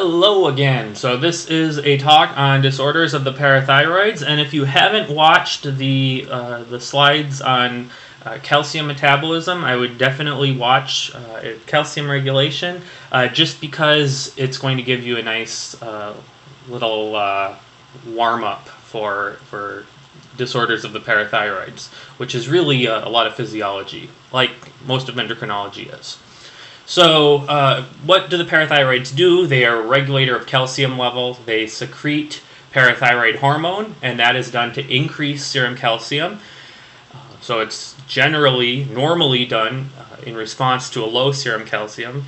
Hello again. So this is a talk on disorders of the parathyroids, and if you haven't watched the slides on calcium metabolism, I would definitely watch calcium regulation, just because it's going to give you a nice little warm-up for disorders of the parathyroids, which is really a lot of physiology, like most of endocrinology is. So what do the parathyroids do? They are a regulator of calcium levels. They secrete parathyroid hormone, and that is done to increase serum calcium. So it's normally done in response to a low serum calcium.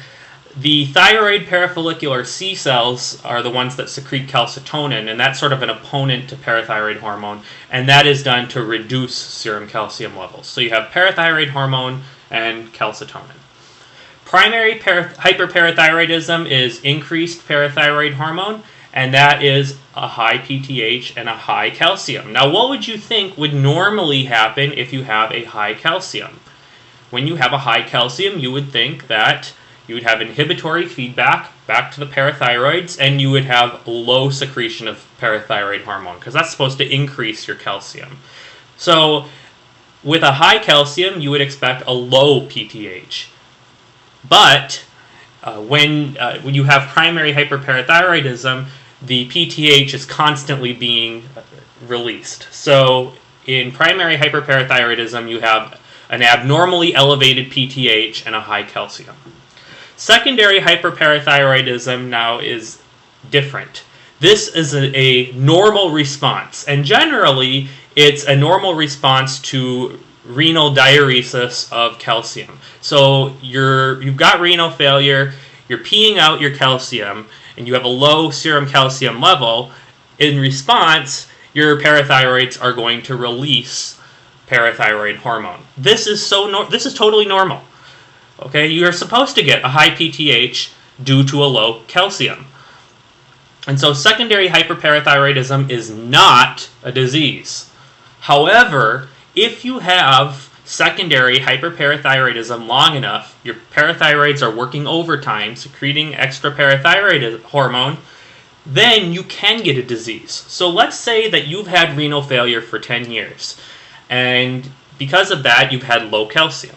The thyroid parafollicular C cells are the ones that secrete calcitonin, and that's sort of an opponent to parathyroid hormone, and that is done to reduce serum calcium levels. So you have parathyroid hormone and calcitonin. Primary hyperparathyroidism is increased parathyroid hormone, and that is a high PTH and a high calcium. Now, what would you think would normally happen if you have a high calcium? When you have a high calcium, you would think that you would have inhibitory feedback back to the parathyroids, and you would have low secretion of parathyroid hormone, because that's supposed to increase your calcium. So, with a high calcium, you would expect a low PTH. But when you have primary hyperparathyroidism, the PTH is constantly being released. So in primary hyperparathyroidism, you have an abnormally elevated PTH and a high calcium. Secondary hyperparathyroidism now is different. This is a normal response, and generally it's a normal response to renal diuresis of calcium. So you've got renal failure, you're peeing out your calcium, and you have a low serum calcium level. In response, your parathyroids are going to release parathyroid hormone. This is totally normal. Okay, you're supposed to get a high PTH due to a low calcium. And so secondary hyperparathyroidism is not a disease. However, if you have secondary hyperparathyroidism long enough, your parathyroids are working overtime, secreting extra parathyroid hormone, then you can get a disease. So let's say that you've had renal failure for 10 years, and because of that, you've had low calcium.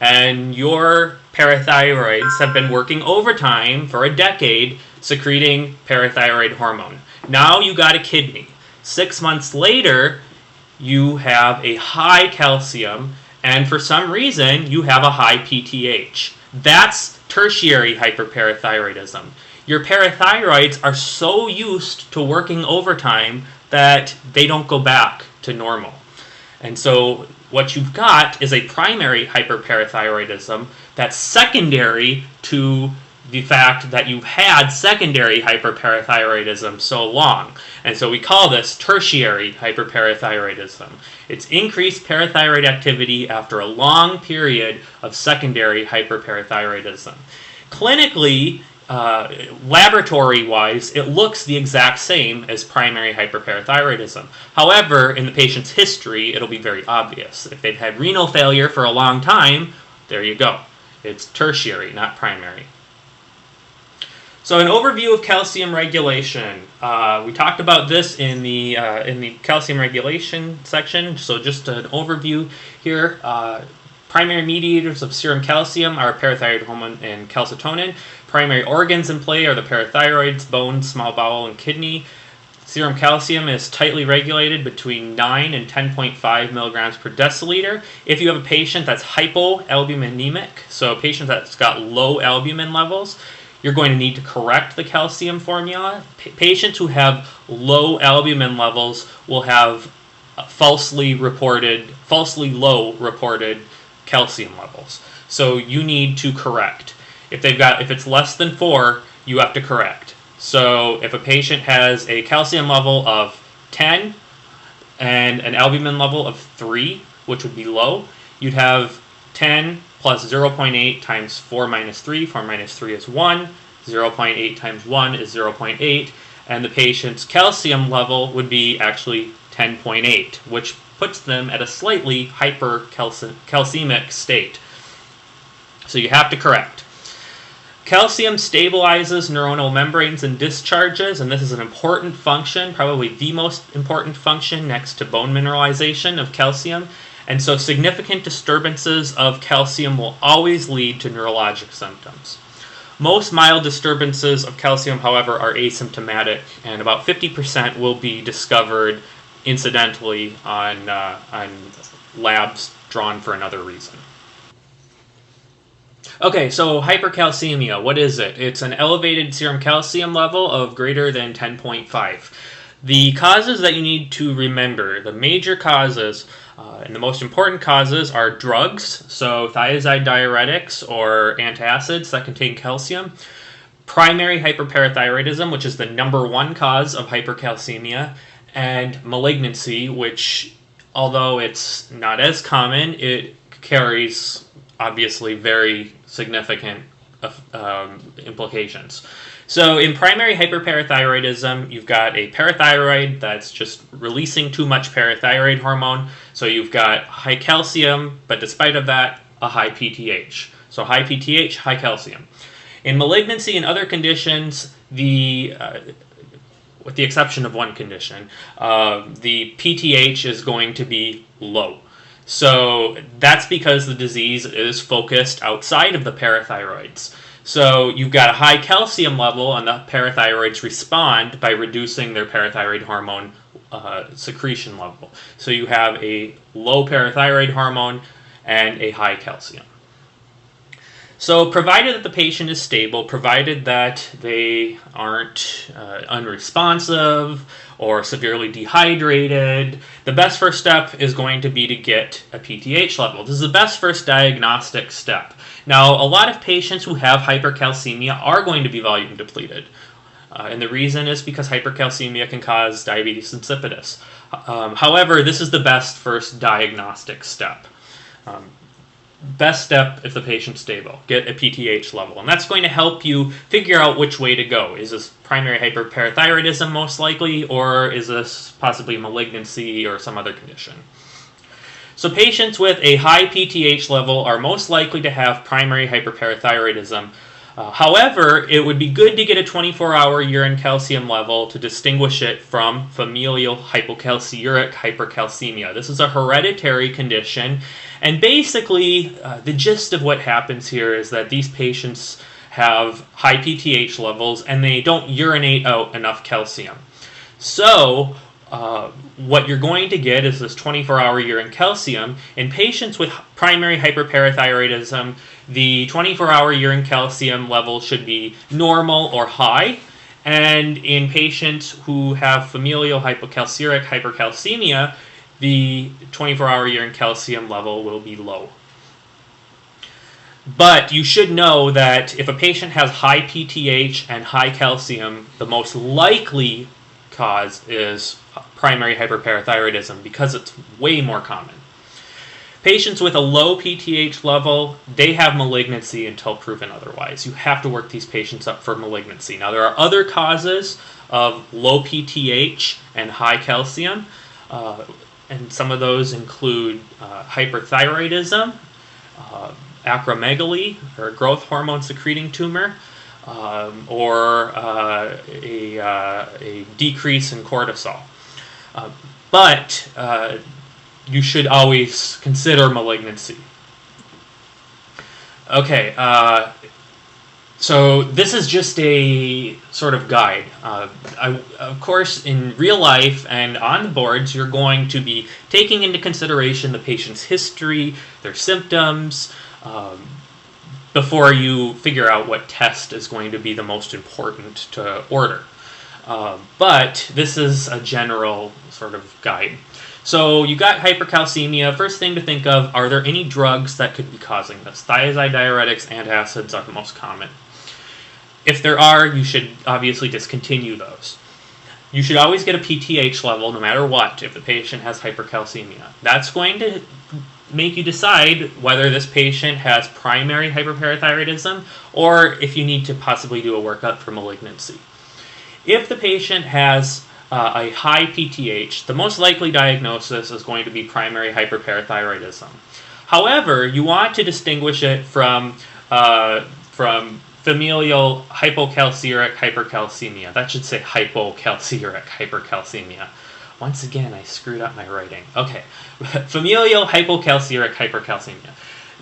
And your parathyroids have been working overtime for a decade, secreting parathyroid hormone. Now you got a kidney. 6 months later, you have a high calcium, and for some reason, you have a high PTH. That's tertiary hyperparathyroidism. Your parathyroids are so used to working overtime that they don't go back to normal. And so what you've got is a primary hyperparathyroidism that's secondary to the fact that you've had secondary hyperparathyroidism so long. And so we call this tertiary hyperparathyroidism. It's increased parathyroid activity after a long period of secondary hyperparathyroidism. Clinically, laboratory-wise, it looks the exact same as primary hyperparathyroidism. However, in the patient's history, it'll be very obvious. If they've had renal failure for a long time, there you go. It's tertiary, not primary. So an overview of calcium regulation. We talked about this in the calcium regulation section. So just an overview here. Primary mediators of serum calcium are parathyroid hormone and calcitonin. Primary organs in play are the parathyroids, bones, small bowel, and kidney. Serum calcium is tightly regulated between 9 and 10.5 milligrams per deciliter. If you have a patient that's hypoalbuminemic, so a patient that's got low albumin levels, you're going to need to correct the calcium formula. Patients who have low albumin levels will have falsely low reported calcium levels. So you need to correct. If it's less than 4, you have to correct. So if a patient has a calcium level of 10 and an albumin level of 3, which would be low, you'd have 10 plus 0.8 times 4 minus 3. 4 minus 3 is 1. 0.8 times 1 is 0.8. And the patient's calcium level would be actually 10.8, which puts them at a slightly hypercalcemic state. So you have to correct. Calcium stabilizes neuronal membranes and discharges, and this is an important function, probably the most important function next to bone mineralization of calcium. And so significant disturbances of calcium will always lead to neurologic symptoms. Most mild disturbances of calcium, however, are asymptomatic, and about 50% will be discovered incidentally on labs drawn for another reason. Okay, so hypercalcemia, what is it? It's an elevated serum calcium level of greater than 10.5. The causes that you need to remember, the major causes and the most important causes are drugs, so thiazide diuretics or antacids that contain calcium, primary hyperparathyroidism, which is the #1 cause of hypercalcemia, and malignancy, which, although it's not as common, it carries obviously very significant implications. So in primary hyperparathyroidism, you've got a parathyroid that's just releasing too much parathyroid hormone. So you've got high calcium, but despite of that, a high PTH. So high PTH, high calcium. In malignancy and other conditions, with the exception of one condition, the PTH is going to be low. So that's because the disease is focused outside of the parathyroids. So you've got a high calcium level, and the parathyroids respond by reducing their parathyroid hormone secretion level. So you have a low parathyroid hormone and a high calcium. So provided that the patient is stable, provided that they aren't unresponsive or severely dehydrated, the best first step is going to be to get a PTH level. This is the best first diagnostic step. Now, a lot of patients who have hypercalcemia are going to be volume depleted. And the reason is because hypercalcemia can cause diabetes insipidus. However, this is the best first diagnostic step. Best step if the patient's stable, get a PTH level. And that's going to help you figure out which way to go. Is this primary hyperparathyroidism most likely, or is this possibly malignancy or some other condition? So patients with a high PTH level are most likely to have primary hyperparathyroidism. However, it would be good to get a 24-hour urine calcium level to distinguish it from familial hypocalciuric hypercalcemia. This is a hereditary condition, and basically the gist of what happens here is that these patients have high PTH levels and they don't urinate out enough calcium. So what you're going to get is this 24-hour urine calcium. In patients with primary hyperparathyroidism, the 24-hour urine calcium level should be normal or high. And in patients who have familial hypocalciuric hypercalcemia, the 24-hour urine calcium level will be low. But you should know that if a patient has high PTH and high calcium, the most likely cause is primary hyperparathyroidism because it's way more common. Patients with a low PTH level, they have malignancy until proven otherwise. You have to work these patients up for malignancy. Now, there are other causes of low PTH and high calcium, and some of those include hyperthyroidism, acromegaly, or growth hormone secreting tumor, or a decrease in cortisol. But you should always consider malignancy. Okay, so this is just a sort of guide. Of course, in real life and on the boards, you're going to be taking into consideration the patient's history, their symptoms, before you figure out what test is going to be the most important to order. But this is a general sort of guide. So you got hypercalcemia. First thing to think of, are there any drugs that could be causing this? Thiazide diuretics, antacids are the most common. If there are, you should obviously discontinue those. You should always get a PTH level no matter what if the patient has hypercalcemia. That's going to make you decide whether this patient has primary hyperparathyroidism or if you need to possibly do a workup for malignancy. If the patient has a high PTH, the most likely diagnosis is going to be primary hyperparathyroidism. However, you want to distinguish it from familial hypocalcemic hypercalcemia. That should say hypocalcemic hypercalcemia. Once again, I screwed up my writing. Okay, familial hypocalcemic hypercalcemia.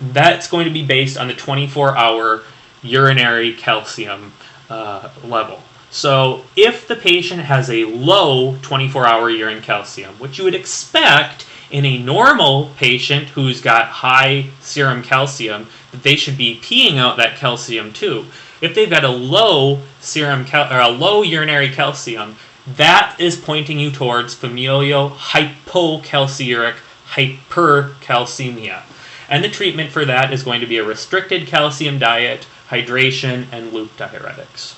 That's going to be based on the 24-hour urinary calcium level. So if the patient has a low 24-hour urine calcium, which you would expect in a normal patient who's got high serum calcium, that they should be peeing out that calcium too. If they've got a low low urinary calcium, that is pointing you towards familial hypocalcemic hypercalcemia. And the treatment for that is going to be a restricted calcium diet, hydration, and loop diuretics.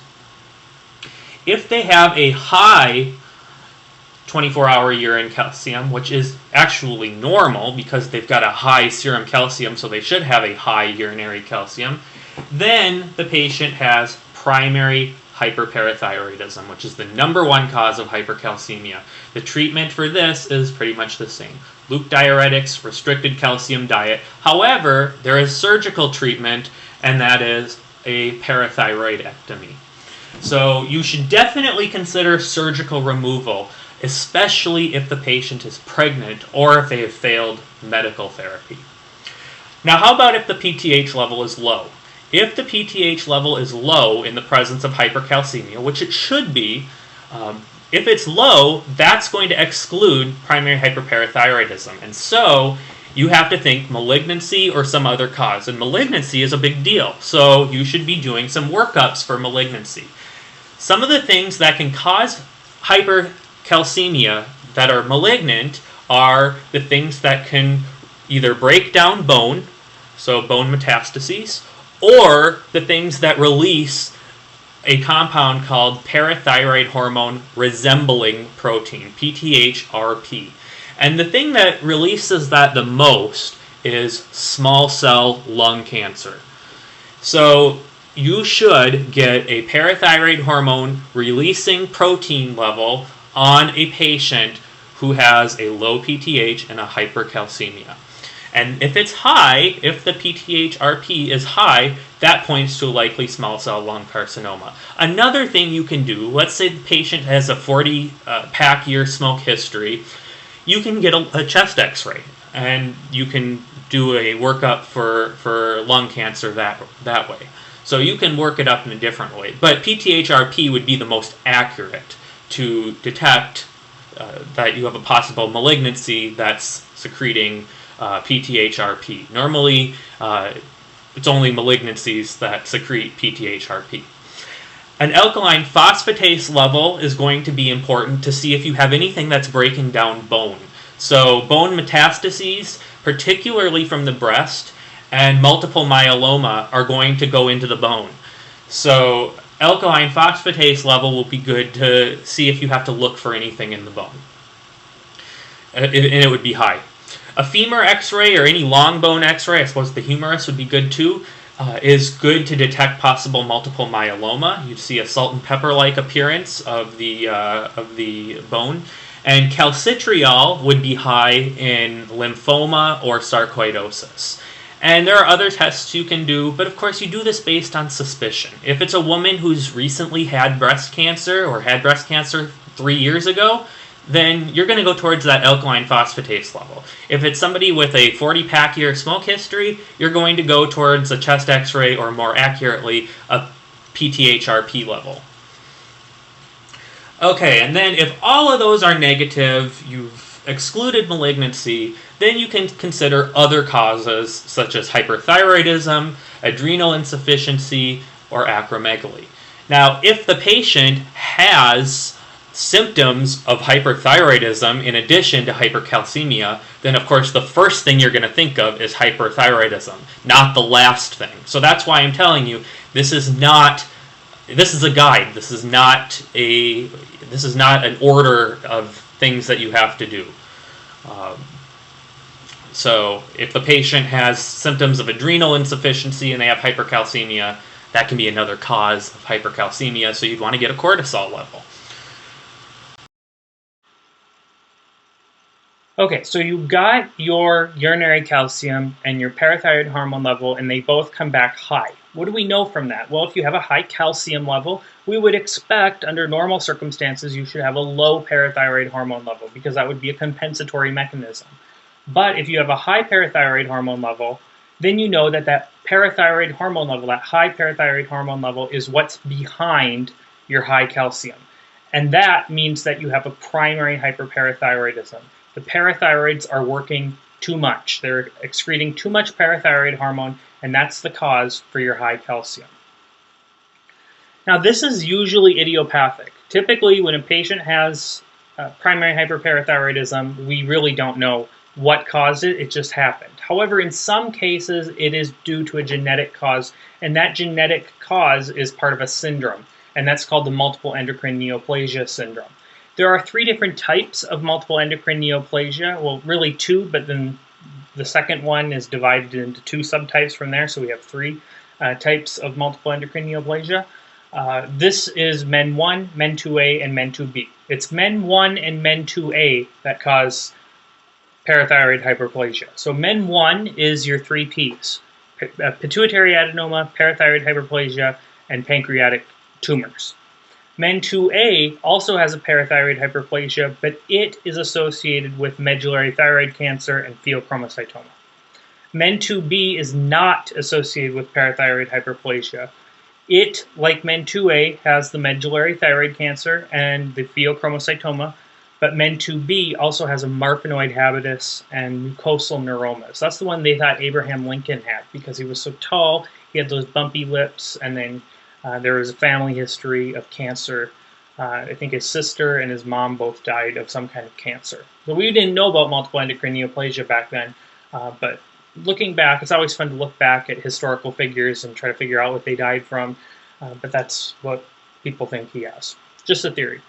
If they have a high 24-hour urine calcium, which is actually normal because they've got a high serum calcium, so they should have a high urinary calcium, then the patient has primary hyperparathyroidism, which is the #1 cause of hypercalcemia. The treatment for this is pretty much the same. Loop diuretics, restricted calcium diet. However, there is surgical treatment, and that is a parathyroidectomy. So you should definitely consider surgical removal, especially if the patient is pregnant or if they have failed medical therapy. Now, how about if the PTH level is low? If the PTH level is low in the presence of hypercalcemia, which it should be, if it's low, that's going to exclude primary hyperparathyroidism. And so you have to think malignancy or some other cause. And malignancy is a big deal, so you should be doing some workups for malignancy. Some of the things that can cause hypercalcemia that are malignant are the things that can either break down bone, so bone metastases, or the things that release a compound called parathyroid hormone resembling protein, PTHrP. And the thing that releases that the most is small cell lung cancer. So you should get a parathyroid hormone releasing protein level on a patient who has a low PTH and a hypercalcemia. And if it's high, if the PTHrP is high, that points to a likely small cell lung carcinoma. Another thing you can do, let's say the patient has a 40-pack year smoke history, you can get a chest x-ray, and you can do a workup for lung cancer that way. So you can work it up in a different way. But PTHrP would be the most accurate to detect that you have a possible malignancy that's secreting PTHrP. Normally, it's only malignancies that secrete PTHrP. An alkaline phosphatase level is going to be important to see if you have anything that's breaking down bone. So bone metastases, particularly from the breast, and multiple myeloma are going to go into the bone. So alkaline phosphatase level will be good to see if you have to look for anything in the bone. And it would be high. A femur x-ray or any long bone x-ray, I suppose the humerus would be good too, is good to detect possible multiple myeloma. You'd see a salt and pepper-like appearance of the bone. And calcitriol would be high in lymphoma or sarcoidosis. And there are other tests you can do, but of course you do this based on suspicion. If it's a woman who's recently had breast cancer or had breast cancer 3 years ago, then you're going to go towards that alkaline phosphatase level. If it's somebody with a 40-pack year smoke history, you're going to go towards a chest x-ray or more accurately, a PTHrP level. Okay, and then if all of those are negative, you've excluded malignancy, then you can consider other causes such as hyperthyroidism, adrenal insufficiency, or acromegaly. Now, if the patient has symptoms of hyperthyroidism in addition to hypercalcemia, then of course the first thing you're going to think of is hyperthyroidism, not the last thing. So that's why I'm telling you this is a guide. This is not an order of things that you have to do. So if the patient has symptoms of adrenal insufficiency and they have hypercalcemia, that can be another cause of hypercalcemia, so you'd want to get a cortisol level. Okay, so you got your urinary calcium and your parathyroid hormone level, and they both come back high. What do we know from that? Well, if you have a high calcium level, we would expect under normal circumstances you should have a low parathyroid hormone level because that would be a compensatory mechanism. But if you have a high parathyroid hormone level, then you know that that parathyroid hormone level, that high parathyroid hormone level, is what's behind your high calcium. And that means that you have a primary hyperparathyroidism. The parathyroids are working too much. They're excreting too much parathyroid hormone, and that's the cause for your high calcium. Now, this is usually idiopathic. Typically, when a patient has primary hyperparathyroidism, we really don't know what caused it. It just happened. However, in some cases, it is due to a genetic cause, and that genetic cause is part of a syndrome, and that's called the multiple endocrine neoplasia syndrome. There are 3 different types of multiple endocrine neoplasia. Well, really 2, but then the second one is divided into 2 subtypes from there, so we have 3 types of multiple endocrine neoplasia. This is MEN1, MEN2A, and MEN2B. It's MEN1 and MEN2A that cause parathyroid hyperplasia. So MEN1 is your 3 Ps: pituitary adenoma, parathyroid hyperplasia, and pancreatic tumors. MEN2A also has a parathyroid hyperplasia, but it is associated with medullary thyroid cancer and pheochromocytoma. MEN2B is not associated with parathyroid hyperplasia. It, like MEN2A, has the medullary thyroid cancer and the pheochromocytoma, but MEN2B also has a marfanoid habitus and mucosal neuromas. That's the one they thought Abraham Lincoln had because he was so tall, he had those bumpy lips, and then there was a family history of cancer. I think his sister and his mom both died of some kind of cancer. So we didn't know about multiple endocrine neoplasia back then, but looking back, it's always fun to look back at historical figures and try to figure out what they died from, but that's what people think he has. Just a theory.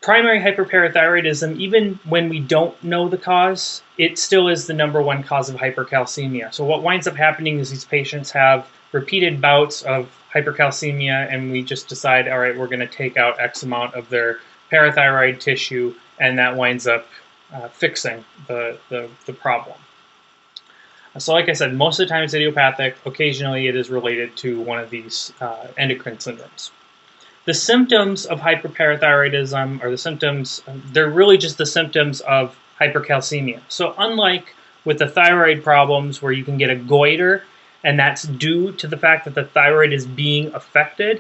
Primary hyperparathyroidism, even when we don't know the cause, it still is the #1 cause of hypercalcemia. So what winds up happening is these patients have repeated bouts of hypercalcemia, and we just decide, all right, we're going to take out X amount of their parathyroid tissue, and that winds up fixing the problem. So like I said, most of the time it's idiopathic. Occasionally it is related to one of these endocrine syndromes. The symptoms of hyperparathyroidism, or the symptoms, they're really just the symptoms of hypercalcemia. So unlike with the thyroid problems where you can get a goiter, and that's due to the fact that the thyroid is being affected,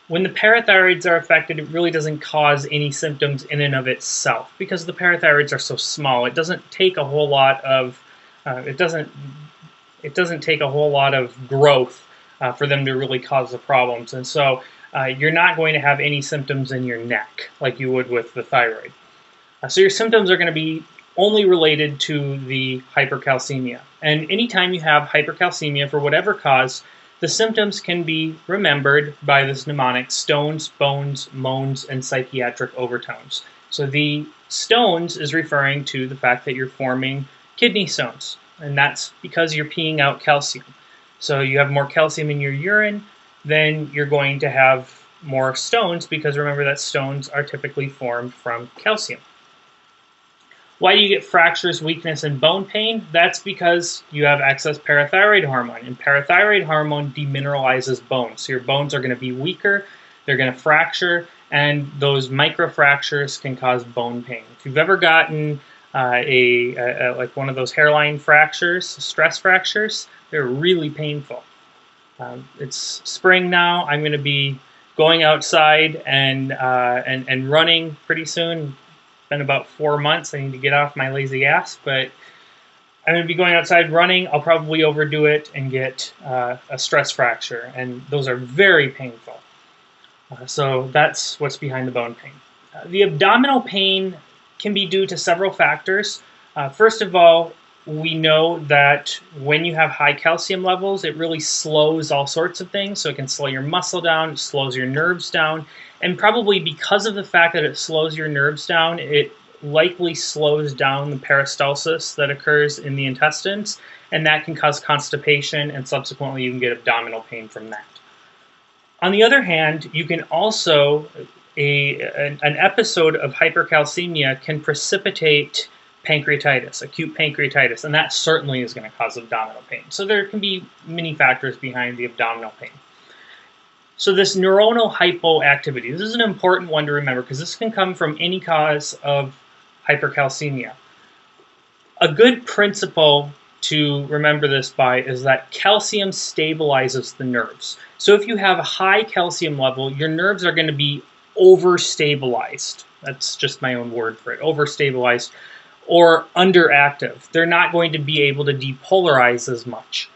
when the parathyroids are affected, it really doesn't cause any symptoms in and of itself because the parathyroids are so small. It doesn't take a whole lot of it doesn't take a whole lot of growth for them to really cause the problems, and so you're not going to have any symptoms in your neck like you would with the thyroid. So your symptoms are going to be only related to the hypercalcemia. And anytime you have hypercalcemia for whatever cause, the symptoms can be remembered by this mnemonic: stones, bones, moans, and psychiatric overtones. So the stones is referring to the fact that you're forming kidney stones, and that's because you're peeing out calcium. So you have more calcium in your urine, then you're going to have more stones, because remember that stones are typically formed from calcium. Why do you get fractures, weakness, and bone pain? That's because you have excess parathyroid hormone, and parathyroid hormone demineralizes bones. So your bones are going to be weaker, they're going to fracture, and those microfractures can cause bone pain. If you've ever gotten like one of those hairline fractures, stress fractures, they're really painful. It's spring now. I'm going to be going outside and running pretty soon. It's been about 4 months. I need to get off my lazy ass, but I'm going to be going outside running. I'll probably overdo it and get a stress fracture, and those are very painful. So that's what's behind the bone pain. The abdominal pain can be due to several factors. First of all, we know that when you have high calcium levels, it really slows all sorts of things. So it can slow your muscle down, it slows your nerves down, and probably because of the fact that it slows your nerves down, it likely slows down the peristalsis that occurs in the intestines, and that can cause constipation, and subsequently you can get abdominal pain from that. On the other hand, you can also, an episode of hypercalcemia can precipitate pancreatitis, acute pancreatitis, and that certainly is going to cause abdominal pain. So there can be many factors behind the abdominal pain. So this neuronal hypoactivity, this is an important one to remember because this can come from any cause of hypercalcemia. A good principle to remember this by is that calcium stabilizes the nerves. So if you have a high calcium level, your nerves are going to be overstabilized. That's just my own word for it, overstabilized or underactive. They're not going to be able to depolarize as much.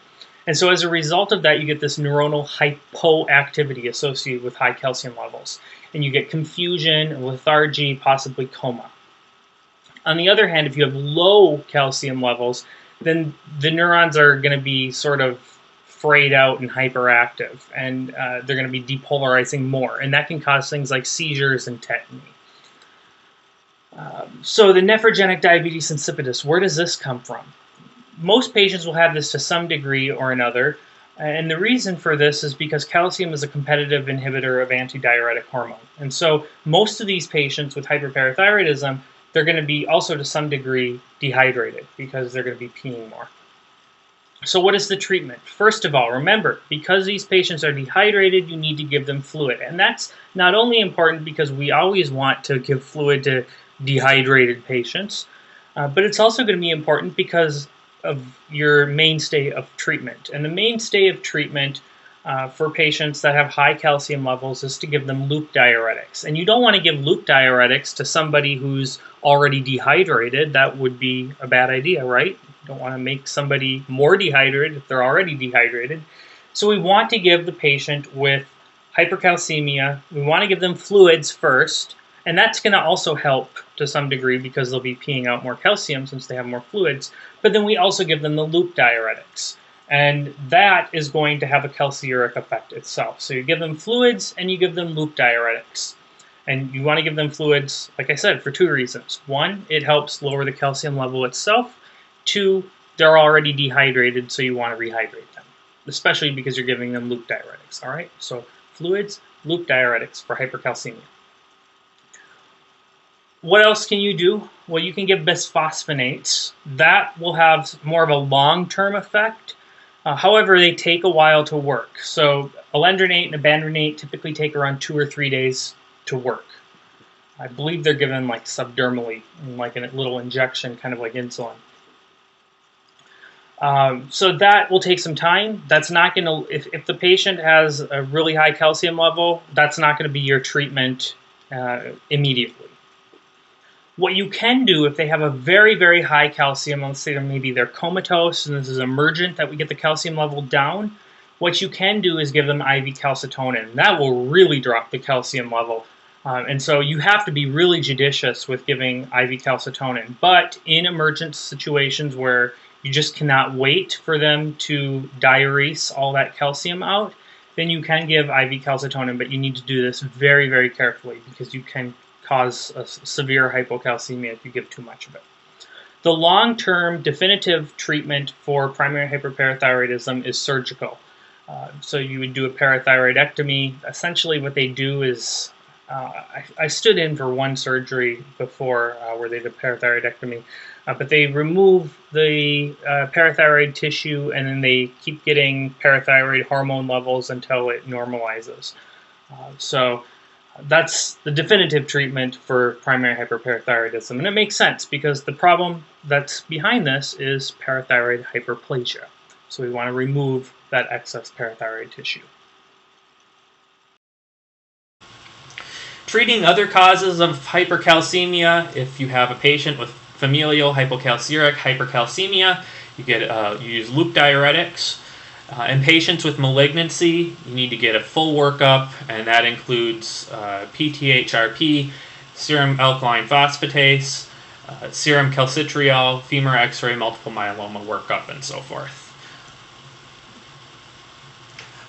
And so as a result of that, you get this neuronal hypoactivity associated with high calcium levels. And you get confusion, lethargy, possibly coma. On the other hand, if you have low calcium levels, then the neurons are going to be sort of frayed out and hyperactive, and they're going to be depolarizing more. And that can cause things like seizures and tetany. So the nephrogenic diabetes insipidus, where does this come from? Most patients will have this to some degree or another, and the reason for this is because calcium is a competitive inhibitor of antidiuretic hormone. And so most of these patients with hyperparathyroidism, they're going to be also to some degree dehydrated because they're going to be peeing more. So what is the treatment? First of all, remember, because these patients are dehydrated, you need to give them fluid. And that's not only important because we always want to give fluid to dehydrated patients, but it's also going to be important because of your mainstay of treatment. And the mainstay of treatment for patients that have high calcium levels is to give them loop diuretics. And you don't want to give loop diuretics to somebody who's already dehydrated. That would be a bad idea, right? You don't want to make somebody more dehydrated if they're already dehydrated. So we want to give the patient with hypercalcemia, we want to give them fluids first, and that's going to also help to some degree because they'll be peeing out more calcium since they have more fluids. But then we also give them the loop diuretics. And that is going to have a calciuric effect itself. So you give them fluids and you give them loop diuretics. And you want to give them fluids, like I said, for two reasons. One, it helps lower the calcium level itself. Two, they're already dehydrated, so you want to rehydrate them, especially because you're giving them loop diuretics. All right, so fluids, loop diuretics for hypercalcemia. What else can you do? Well, you can give bisphosphonates. That will have more of a long-term effect. However, they take a while to work. So alendronate and abandronate typically take around 2 or 3 days to work. I believe they're given like subdermally, like a little injection, kind of like insulin. So that will take some time. That's not going to, if the patient has a really high calcium level, that's not going to be your treatment immediately. What you can do if they have a very, very high calcium, let's say maybe they're comatose and this is emergent that we get the calcium level down, what you can do is give them IV calcitonin. That will really drop the calcium level. And so you have to be really judicious with giving IV calcitonin. But in emergent situations where you just cannot wait for them to diurese all that calcium out, then you can give IV calcitonin, but you need to do this very, very carefully because you can cause a severe hypocalcemia if you give too much of it. The long-term definitive treatment for primary hyperparathyroidism is surgical. So you would do a parathyroidectomy. Essentially what they do is, I stood in for one surgery before where they did a parathyroidectomy, but they remove the parathyroid tissue and then they keep getting parathyroid hormone levels until it normalizes. So that's the definitive treatment for primary hyperparathyroidism. And it makes sense because the problem that's behind this is parathyroid hyperplasia. So we want to remove that excess parathyroid tissue. Treating other causes of hypercalcemia, if you have a patient with familial hypocalciuric hypercalcemia, you use loop diuretics. In patients with malignancy, you need to get a full workup, and that includes PTHRP, serum alkaline phosphatase, serum calcitriol, femur X-ray, multiple myeloma workup, and so forth.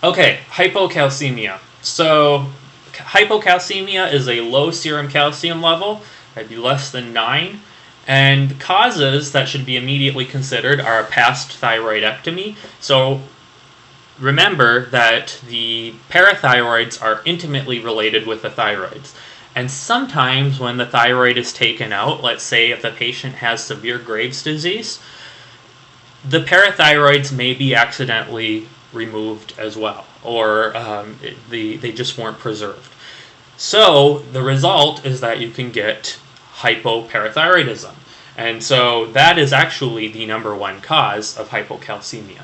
Okay, hypocalcemia. So hypocalcemia is a low serum calcium level, that'd be less than 9. And causes that should be immediately considered are a past thyroidectomy. So remember that the parathyroids are intimately related with the thyroids. And sometimes when the thyroid is taken out, let's say if the patient has severe Graves' disease, the parathyroids may be accidentally removed as well, or they just weren't preserved. So the result is that you can get hypoparathyroidism. And so that is actually the number one cause of hypocalcemia.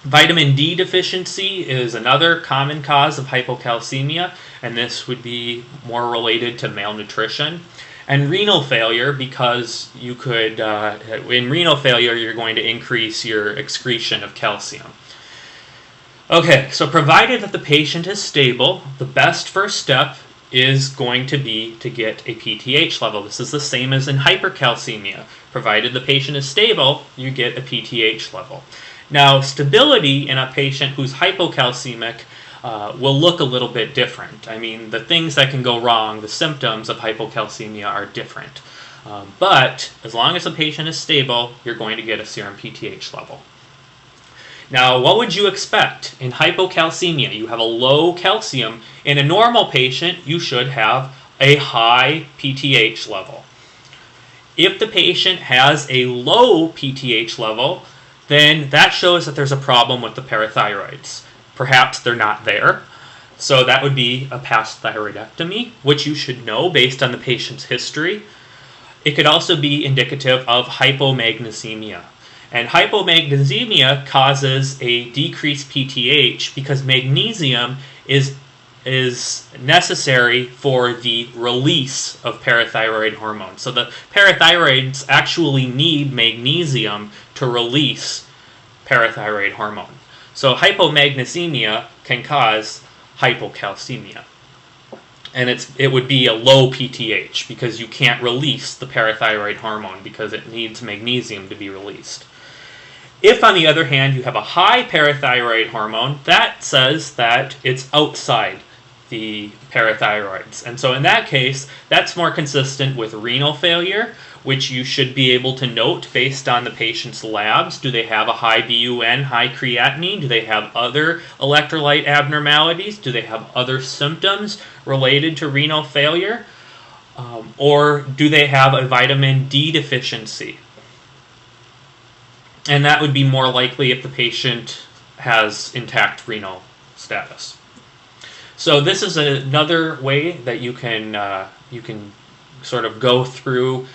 Vitamin D deficiency is another common cause of hypocalcemia, and this would be more related to malnutrition. And renal failure, because you could, in renal failure, you're going to increase your excretion of calcium. Okay, so provided that the patient is stable, the best first step is going to be to get a PTH level. This is the same as in hypercalcemia. Provided the patient is stable, you get a PTH level. Now, stability in a patient who's hypocalcemic will look a little bit different. I mean, the things that can go wrong, the symptoms of hypocalcemia are different. But as long as the patient is stable, you're going to get a serum PTH level. Now, what would you expect in hypocalcemia? You have a low calcium. In a normal patient, you should have a high PTH level. If the patient has a low PTH level, then that shows that there's a problem with the parathyroids. Perhaps they're not there. So that would be a past thyroidectomy, which you should know based on the patient's history. It could also be indicative of hypomagnesemia. And hypomagnesemia causes a decreased PTH because magnesium is necessary for the release of parathyroid hormone. So the parathyroids actually need magnesium to release parathyroid hormone. So hypomagnesemia can cause hypocalcemia. And it would be a low PTH because you can't release the parathyroid hormone because it needs magnesium to be released. If, on the other hand, you have a high parathyroid hormone, that says that it's outside the parathyroids. And so in that case, that's more consistent with renal failure, which you should be able to note based on the patient's labs. Do they have a high BUN, high creatinine? Do they have other electrolyte abnormalities? Do they have other symptoms related to renal failure? Or do they have a vitamin D deficiency? And that would be more likely if the patient has intact renal status. So this is another way that you can sort of go through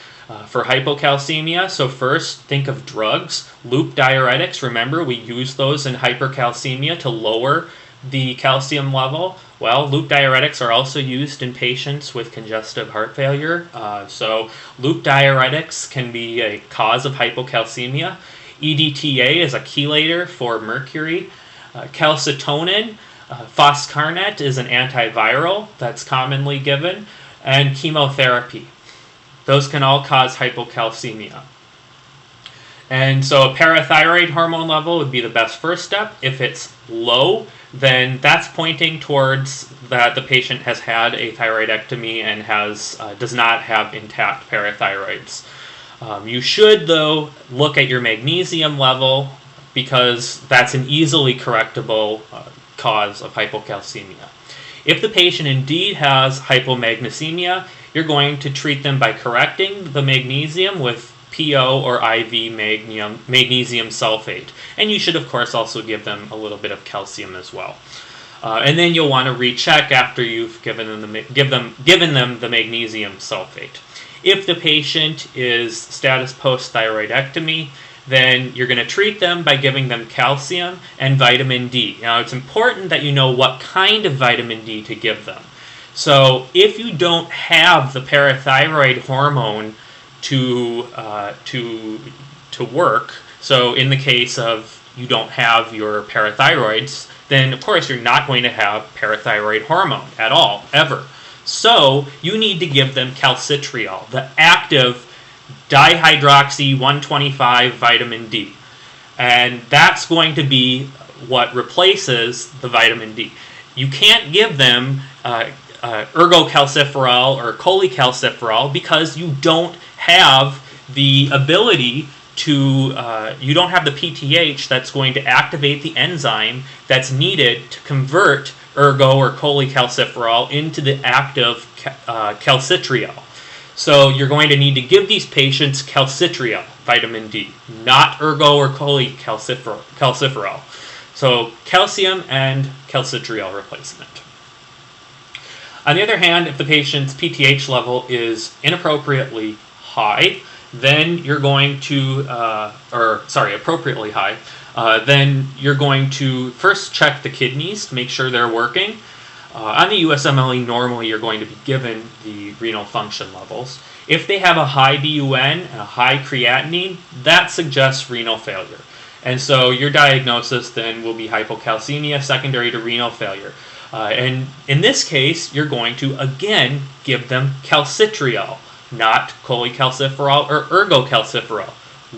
for hypocalcemia. So first, think of drugs. Loop diuretics, remember we use those in hypercalcemia to lower the calcium level. Well, loop diuretics are also used in patients with congestive heart failure. So loop diuretics can be a cause of hypocalcemia. EDTA is a chelator for mercury. Calcitonin, foscarnet is an antiviral that's commonly given. And chemotherapy. Those can all cause hypocalcemia. And so a parathyroid hormone level would be the best first step. If it's low, then that's pointing towards that the patient has had a thyroidectomy and does not have intact parathyroids. You should, though, look at your magnesium level because that's an easily correctable cause of hypocalcemia. If the patient indeed has hypomagnesemia, you're going to treat them by correcting the magnesium with PO or IV magnesium sulfate. And you should, of course, also give them a little bit of calcium as well. And then you'll want to recheck after you've given them the magnesium sulfate. If the patient is status post-thyroidectomy, then you're going to treat them by giving them calcium and vitamin D. Now, it's important that you know what kind of vitamin D to give them. So if you don't have the parathyroid hormone to work, so in the case of you don't have your parathyroids, then of course you're not going to have parathyroid hormone at all, ever. So you need to give them calcitriol, the active dihydroxy 125 vitamin D. And that's going to be what replaces the vitamin D. You can't give them ergocalciferol or cholecalciferol because you don't have the ability to, you don't have the PTH that's going to activate the enzyme that's needed to convert ergo or cholecalciferol into the active calcitriol. So you're going to need to give these patients calcitriol, vitamin D, not ergo or cholecalciferol. So calcium and calcitriol replacement. On the other hand, if the patient's PTH level is inappropriately high, then you're going to, appropriately high, then you're going to first check the kidneys to make sure they're working. On the USMLE, normally you're going to be given the renal function levels. If they have a high BUN and a high creatinine, that suggests renal failure. And so your diagnosis then will be hypocalcemia secondary to renal failure. And in this case, you're going to, again, give them calcitriol, not cholecalciferol or ergocalciferol.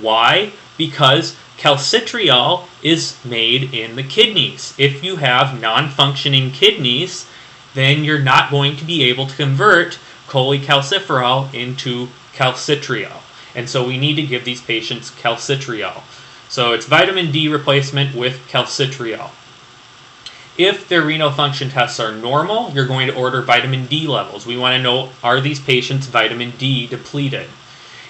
Why? Because calcitriol is made in the kidneys. If you have non-functioning kidneys, then you're not going to be able to convert cholecalciferol into calcitriol. And so we need to give these patients calcitriol. So it's vitamin D replacement with calcitriol. If their renal function tests are normal, you're going to order vitamin D levels. We want to know, are these patients vitamin D depleted?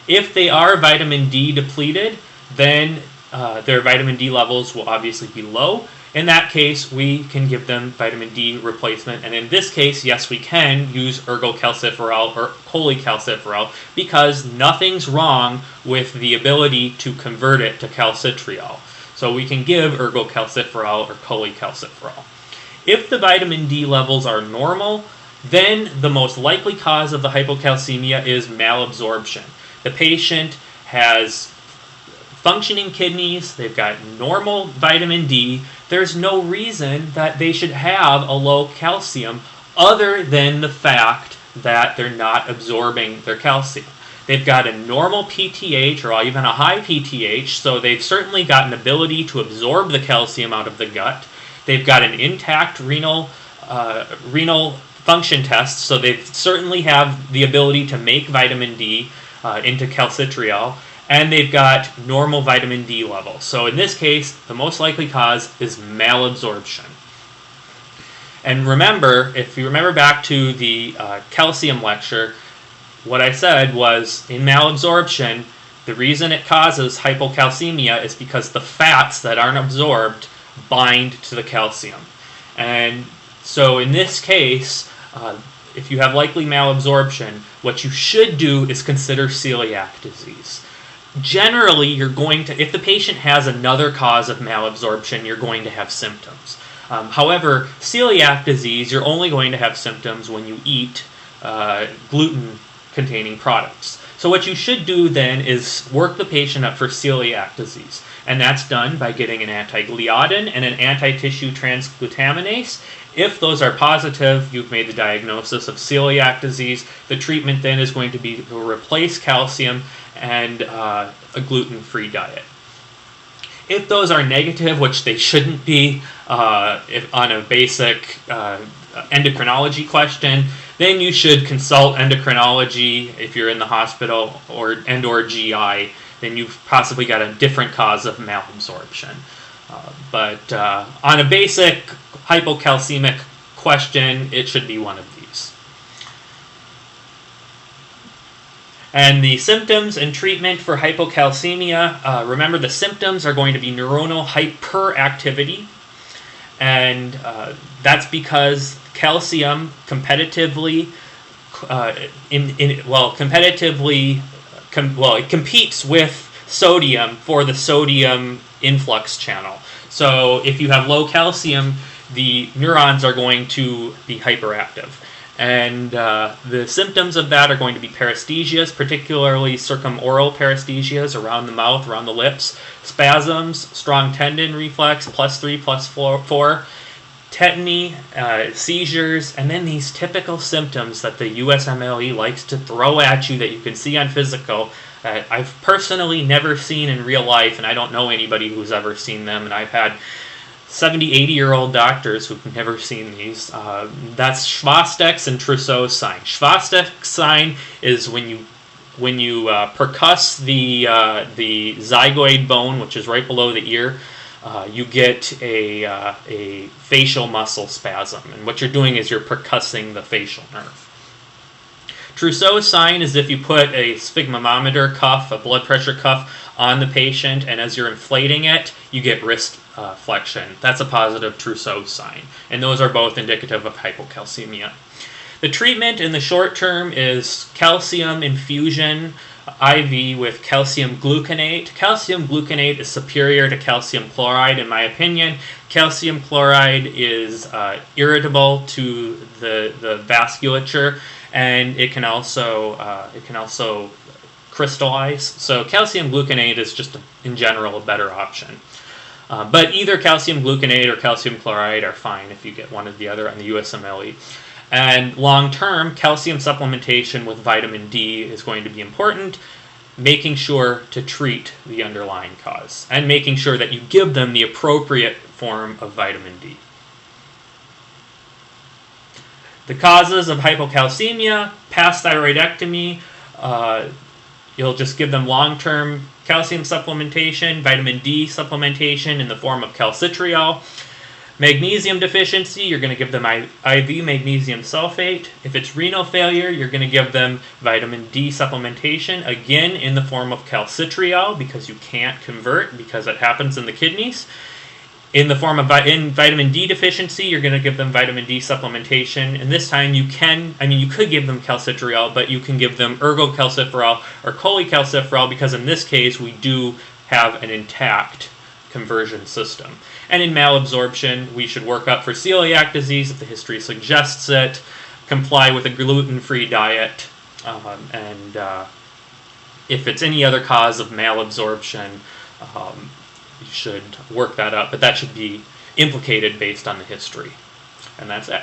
If they are vitamin D depleted, then their vitamin D levels will obviously be low. In that case, we can give them vitamin D replacement. And in this case, yes, we can use ergocalciferol or cholecalciferol because nothing's wrong with the ability to convert it to calcitriol. So we can give ergocalciferol or cholecalciferol. If the vitamin D levels are normal, then the most likely cause of the hypocalcemia is malabsorption. The patient has functioning kidneys, they've got normal vitamin D, there's no reason that they should have a low calcium other than the fact that they're not absorbing their calcium. They've got a normal PTH or even a high PTH, so they've certainly got an ability to absorb the calcium out of the gut. They've got an intact renal function test, so they certainly have the ability to make vitamin D into calcitriol. And they've got normal vitamin D levels. So in this case, the most likely cause is malabsorption. And remember, if you remember back to the calcium lecture, what I said was in malabsorption, the reason it causes hypocalcemia is because the fats that aren't absorbed bind to the calcium. And so in this case, if you have likely malabsorption, what you should do is consider celiac disease. Generally, you're going to, if the patient has another cause of malabsorption, you're going to have symptoms. However, celiac disease, you're only going to have symptoms when you eat gluten-containing products. So what you should do then is work the patient up for celiac disease. And that's done by getting an anti-gliadin and an anti-tissue transglutaminase. If those are positive, you've made the diagnosis of celiac disease. The treatment then is going to be to replace calcium and a gluten-free diet. If those are negative, which they shouldn't be if on a basic endocrinology question, then you should consult endocrinology if you're in the hospital or GI. Then you've possibly got a different cause of malabsorption. But on a basic hypocalcemic question, it should be one of these. And the symptoms and treatment for hypocalcemia, remember the symptoms are going to be neuronal hyperactivity, and that's because calcium competitively it competes with sodium for the sodium influx channel. So if you have low calcium, the neurons are going to be hyperactive. And the symptoms of that are going to be paresthesias, particularly circumoral paresthesias around the mouth, around the lips, spasms, strong tendon reflex, +3, +4, tetany, seizures, and then these typical symptoms that the USMLE likes to throw at you that you can see on physical. I've personally never seen in real life, and I don't know anybody who's ever seen them, and I've had 70, 80-year-old doctors who've never seen these. That's Schwastek's and Trousseau's sign. Schwastek's sign is when you percuss the zygoid bone, which is right below the ear. you get a facial muscle spasm. And what you're doing is you're percussing the facial nerve. Trousseau's sign is if you put a sphygmomanometer cuff, a blood pressure cuff, on the patient, and as you're inflating it, you get wrist flexion. That's a positive Trousseau sign. And those are both indicative of hypocalcemia. The treatment in the short term is calcium infusion, IV with calcium gluconate. Calcium gluconate is superior to calcium chloride, in my opinion. Calcium chloride is irritable to the vasculature, and it can also crystallize. So calcium gluconate is just, in general, a better option. But either calcium gluconate or calcium chloride are fine if you get one or the other on the USMLE. And long-term, calcium supplementation with vitamin D is going to be important, making sure to treat the underlying cause, and making sure that you give them the appropriate form of vitamin D. The causes of hypocalcemia: past thyroidectomy. You'll just give them long-term calcium supplementation, vitamin D supplementation in the form of calcitriol. Magnesium deficiency, you're going to give them IV magnesium sulfate. If it's renal failure, you're going to give them vitamin D supplementation, again in the form of calcitriol, because you can't convert, because it happens in the kidneys. In the form of vitamin D deficiency, you're going to give them vitamin D supplementation, and this time you could give them calcitriol, but you can give them ergocalciferol or cholecalciferol, because in this case we do have an intact conversion system. And in malabsorption, we should work up for celiac disease if the history suggests it, comply with a gluten-free diet, and if it's any other cause of malabsorption, you should work that up, but that should be implicated based on the history. And that's it.